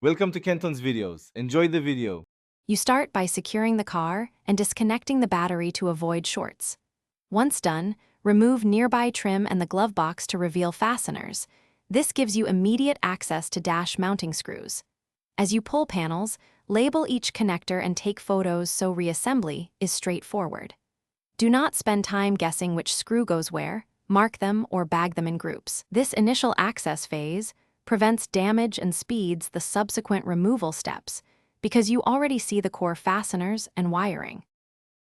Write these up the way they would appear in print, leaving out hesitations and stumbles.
Welcome to Kenton's videos. Enjoy the video. You start by securing the car and disconnecting the battery to avoid shorts. Once done, remove nearby trim and the glove box to reveal fasteners. This gives you immediate access to dash mounting screws. As you pull panels, label each connector and take photos so reassembly is straightforward. Do not spend time guessing which screw goes where, mark them or bag them in groups. This initial access phase prevents damage and speeds the subsequent removal steps because you already see the core fasteners and wiring.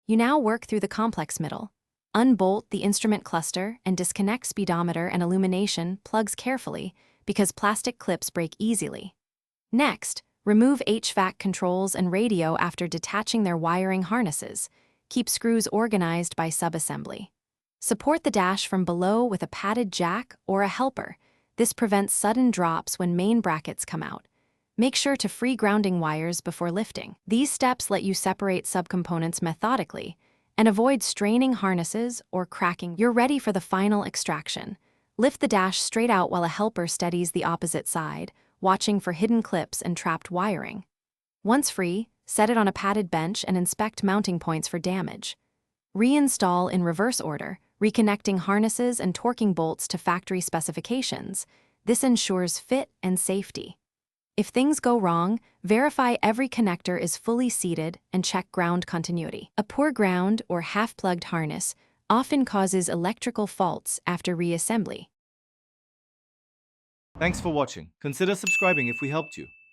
You now work through the complex middle. Unbolt the instrument cluster and disconnect speedometer and illumination plugs carefully because plastic clips break easily. Next, remove HVAC controls and radio after detaching their wiring harnesses. Keep screws organized by subassembly. Support the dash from below with a padded jack or a helper. This prevents sudden drops when main brackets come out. Make sure to free grounding wires before lifting. These steps let you separate subcomponents methodically and avoid straining harnesses or cracking. You're ready for the final extraction. Lift the dash straight out while a helper steadies the opposite side, watching for hidden clips and trapped wiring. Once free, set it on a padded bench and inspect mounting points for damage. Reinstall in reverse order, reconnecting harnesses and torquing bolts to factory specifications. This ensures fit and safety. If things go wrong, verify every connector is fully seated and check ground continuity. A poor ground or half-plugged harness often causes electrical faults after reassembly. Thanks for watching. Consider subscribing if we helped you.